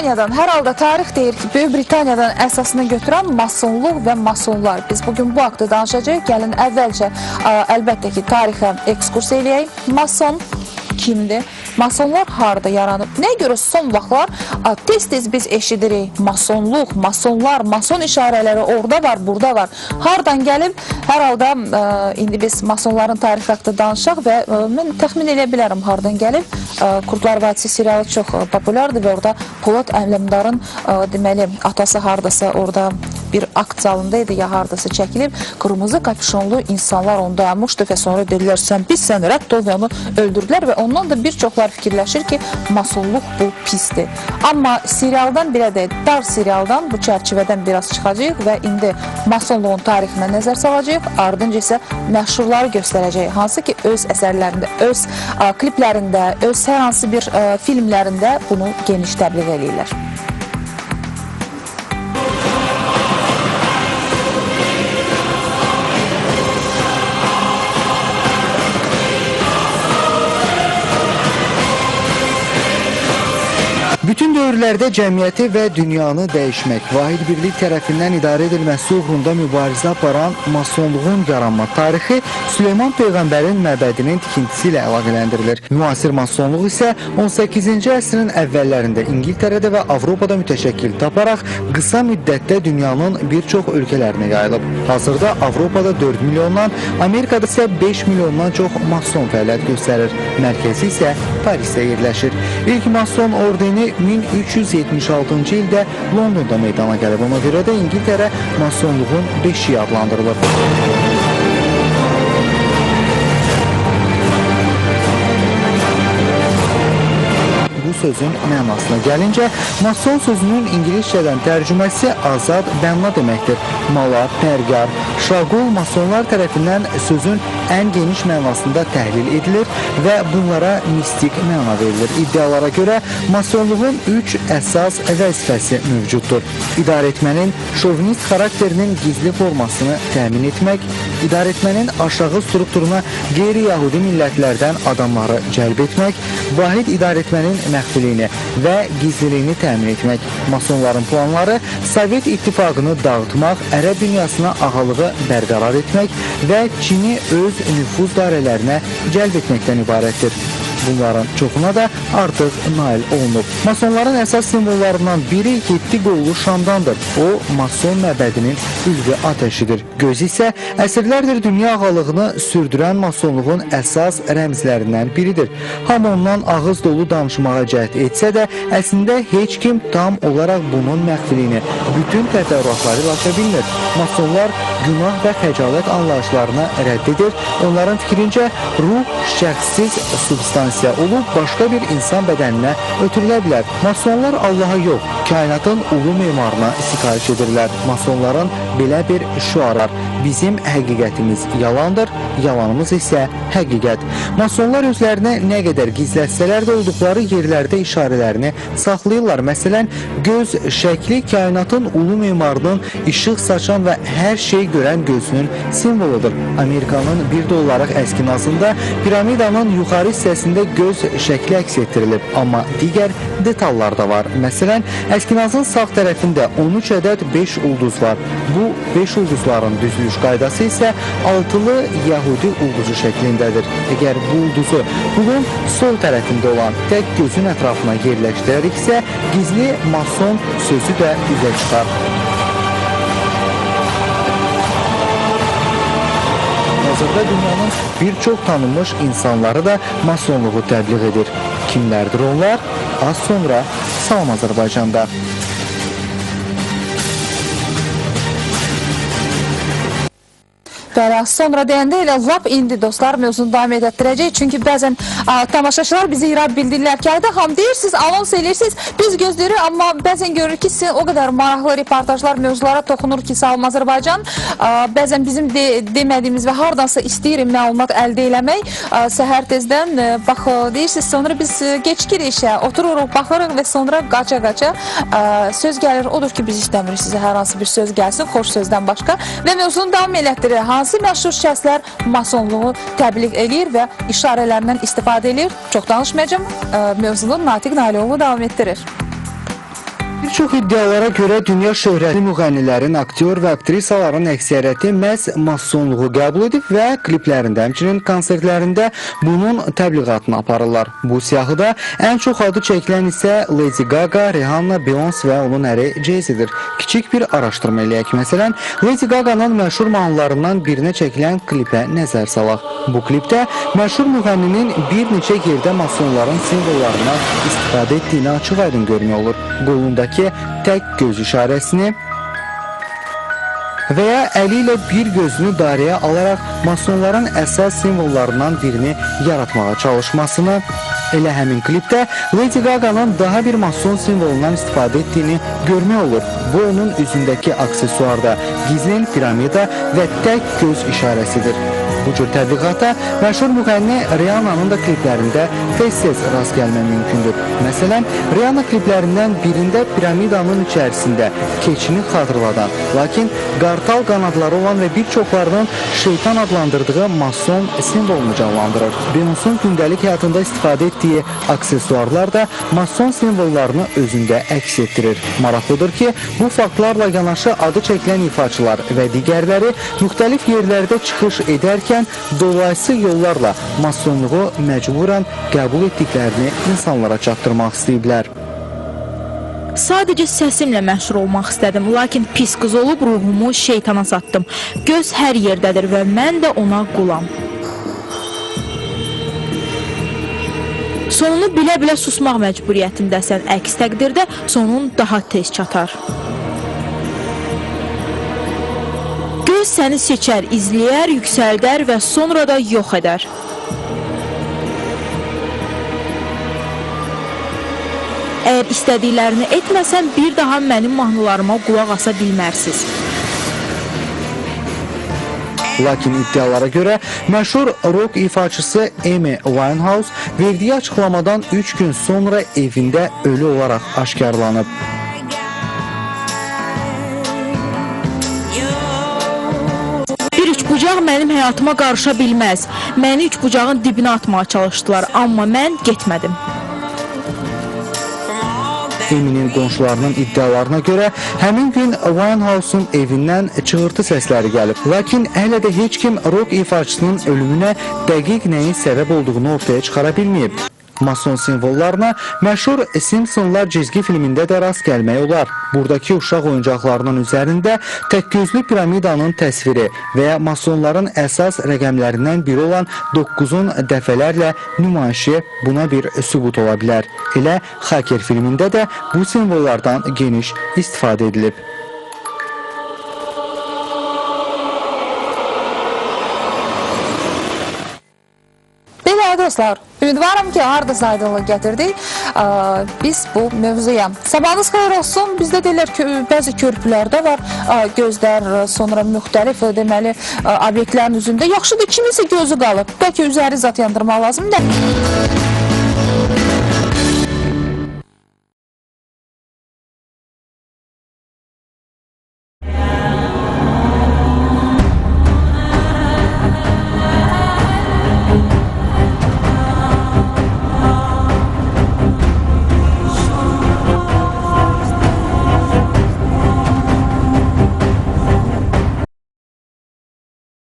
Britaniyadan, hər halda tarix deyir ki, Böyük Britaniyadan əsasını götürən masonluq və masonlar. Biz bugün bu haqda danışacağıq. Gəlin əvvəlcə, əlbəttə ki, tarixə ekskurs eləyək. Mason kimdir? Masonlar harada yaranıb? Nəyə görə son vaxtlar tez-tez biz eşidirik masonluq, masonlar, mason işarələri orada var, burada var. Hardan gəlib? Hər halda indi biz masonların tarixi haqqında danışaq və mən təxmin edə bilərəm hardan gəlib. Qurdlar Vadisi serialı çox populyardır və orada Polad Əmləmdarın deməli atası hardasa orada bir akt zalındaydı ya hardasa çəkilib. Qırmızı kapüşonlu insanlar onu dayanmışdı və sonra dedilər sən pissən, rədd ol və onu öldürdülər və ondan da bir çoxlar fikirləşir ki, masonluq bu pisdir. Amma serialdan belə deyək, dar serialdan bu çərçivədən biraz çıxacaq və indi masonluğun tarixinə nəzər salacaq, ardınca isə məşhurları göstərəcək. Hansı ki, öz əsərlərində, öz kliplərində, öz hər hansı bir filmlərində bunu geniş təbliğ eləyirlər. Bütün dövrlərdə cəmiyyəti və dünyanı dəyişmək, vahid birlik tərəfindən idarə edilməsi uğrunda mübarizə aparan masonluğun yaranma tarixi Süleyman Peyğəmbərin məbədinin tikintisi ilə əlaqələndirilir. Müasir masonluq isə 18-ci əsrin əvvəllərində İngiltərədə və Avropada mütəşəkkil taparaq qısa müddətdə dünyanın bir çox ölkələrinə yayılıb. Hazırda Avropada 4 milyondan, Amerikada isə 5 milyondan çox mason fəaliyyət göstərir. Mərkəzi isə Parisdə yerləşir. İlk mason ordeni 1376-cı ildə Londonda meydana gəlib. Ona görə də İngiltərə masonluğun beşiyi adlandırılır. Bu sözün mənasına gəlincə, mason sözünün İngiliscədən tərcüməsi azad bənna deməkdir. Mala, pərgar, şaqul masonlar tərəfindən sözün ən geniş mənasında təhlil edilir və bunlara mistik məna verilir. İddialara görə masonluğun 3 əsas vəzifəsi mövcuddur. İdarəetmənin şovinist xarakterinin gizli formasını təmin etmək, idarəetmənin aşağı strukturuna qeyri-yahudi millətlərdən adamları cəlb etmək, vahid idarəetmənin məxfiliyini və gizliliyini təmin etmək. Masonların planları Sovet İttifaqını dağıtmaq, ərəb dünyasına ağalığı bərqərar etmək və Çini öz nüfuz dairələrinə cəlb etməkdən ibarətdir. Bunların çoxuna da artıq nail olunub. Masonların əsas simvollarından biri 7 qollu şamdandır. O, mason məbədinin ülvi ateşidir. Göz isə əsrlərdir dünya ağalığını sürdürən masonluğun əsas rəmzlərindən biridir. Hamı ondan ağız dolu danışmağa cəhd etsə də, əslində heç kim tam olaraq bunun məxfiliyini bütün təfərrüatları ilə aça bilmir. Masonlar günah və xəcalət anlayışlarına rədd edir. Onların fikrincə, ruh şəxssiz substansiya olub başqa bir insan bədəninə ötürülə bilər. Masonlar Allaha yox, kainatın ulu memarına sitayiş edirlər. Masonların belə bir şüarı var. Bizim həqiqətimiz yalandır, yalanımız isə həqiqət. Masonlar özlərinə nə qədər gizlətsələr də olduqları yerlərdə işarələrini saxlayırlar. Məsələn, göz şəkli kainatın ulu memarının işıq saçan və hər şey görən gözünün simvoludur. Amerikanın $1 əskinasında piramidanın yuxarı hissəsində göz şəkli əks etdirilib, amma digər detallar da var. Məsələn, əskinasın sağ tərəfində 13 ədəd 5 ulduz var. Bu 5 ulduzların düzülüş qaydası isə altılı Yahudi ulduzu şəklindədir. Əgər bu ulduzu pulun sol tərəfində olan tək gözün ətrafına yerləşdirəriksə, gizli mason sözü də üzə çıxar. Hazırda dünyanın bir çox tanınmış insanları da masonluğu təbliğ edir. Kimlərdir onlar? Az sonra Salam Azərbaycanda. Bəli, sonra deyəndə elə lap indi dostlar mövzunu davam etdirəcək. Çünki bəzən tamaşaçılar bizi irad bildirlər ki, Aydaxan deyirsiniz, anons edirsiniz, biz gözləyirik, amma bəzən görürük ki, sizin o qədər maraqlı reportajlar, mövzulara toxunur ki, Salam Azərbaycan. Bəzən bizim demədiyimiz və hardansa istəyirik məlumat əldə eləmək. Səhər tezdən, bax, deyirsiniz, sonra biz gecikirik işə, otururuq, baxırıq və sonra qaça-qaça söz gəlir. Odur ki, biz istəmirik sizə hər hansı bir söz gəlsin, xoş sözdən başqa və mövzunu davam elətdirir. Hansı məşhur şəxslər masonluğu təbliğ eləyir və işarələrindən istifadə eləyir? Çox danışmayacağım. Mövzunu Natiq Nailoğlu davam etdirir. Bir çox iddialara görə dünya şöhrətli müğənnilərin, aktyor və aktrisaların əksəriyyəti məhz masonluğu qəbul edib və kliplərində, həmçinin konsertlərində bunun təbliğatını aparırlar. Bu siyahıda ən çox adı çəkilən isə Lady Gaga, Rihanna, Beyoncé və onun əri Jay-Z'dir. Kiçik bir araşdırma eləyək. Məsələn, Lady Gaga'nın məşhur mahnılarından birinə çəkilən klipə nəzər salaq. Bu klipdə məşhur müğənninin bir neçə yerdə masonların simvollarına istifadə etdiyini açıq-aydın görmək olur. Qolundakı tək göz işarəsini və ya əli ilə bir gözünü dairəyə alaraq masonların əsas simvollarından birini yaratmağa çalışmasını, elə həmin klipdə Lady Gaga'nın daha bir mason simvolundan istifadə etdiyini görmək olur. Bu onun üzündəki aksesuarda gizlin piramida və tək göz işarəsidir. Bu cür təbliğata məşhur müğənni Rihanna'nın da kliplərində tez-tez rast gəlmək mümkündür. Məsələn, Rihanna kliplərindən birində piramidanın içərisində keçini xatırladan, lakin qartal qanadları olan və bir çoxlarının şeytan adlandırdığı mason simvolunu canlandırır. Beyoncé'nin gündəlik həyatında istifadə etdiyi aksesuarlar da mason simvollarını özündə əks etdirir. Maraqlıdır ki, bu faktlarla yanaşı adı çəkilən ifaçılar və digərləri müxtəlif yerlərdə çıxış edərkən dolayısı yollarla masonluğu məcburan qəbul etdiklərini insanlara çatdırmaq istəyiblər. Sadəcə səsimlə məşhur olmaq istədim, lakin pis qız olub ruhumu şeytana satdım. Göz hər yerdədir və mən də ona qulam. Sonunu bilə-bilə susmaq məcburiyyətindəsən, əks təqdirdə sonun daha tez çatar. Göz səni seçər, izləyər, yüksəldər və sonra da yox edər. Əgər istədiklərini etməsən, bir daha mənim mahnılarıma qulaq asa bilmərsiniz. Lakin iddialara görə məşhur rock ifaçısı Amy Winehouse verdiyi açıqlamadan 3 gün sonra evində ölü olaraq aşkarlanıb. Bir üçbucaq mənim həyatıma qarışa bilməz. Məni üçbucağın dibinə atmağa çalışdılar, amma mən getmədim. Amy'nin qonşularının iddialarına görə həmin gün Winehouse'un evindən çığırtı səsləri gəlib. Lakin hələ də heç kim rock ifaçısının ölümünə dəqiq nəyin səbəb olduğunu ortaya çıxara bilməyib. Mason simvollarına məşhur Simpsonlar cizgi filmində də rast gəlmək olar. Buradakı uşaq oyuncaqlarının üzərində təkgözlü piramidanın təsviri və ya masonların əsas rəqəmlərindən biri olan 9-un dəfələrlə nümayişi buna bir sübut ola bilər. Elə Hacker filmində də bu simvollardan geniş istifadə edilib. Dostlar, ümidvaram ki, hardasa aydınlıq gətirdik biz bu mövzuya. Sabahınız xeyir olsun. Bizdə deyirlər ki, bəzi körpülərdə var gözlər, sonra müxtəlif deməli obyektlərin üzündə. Yaxşıdır, kiminsə gözü qalıb. Bəlkə üzəri zat yandırmaq lazım.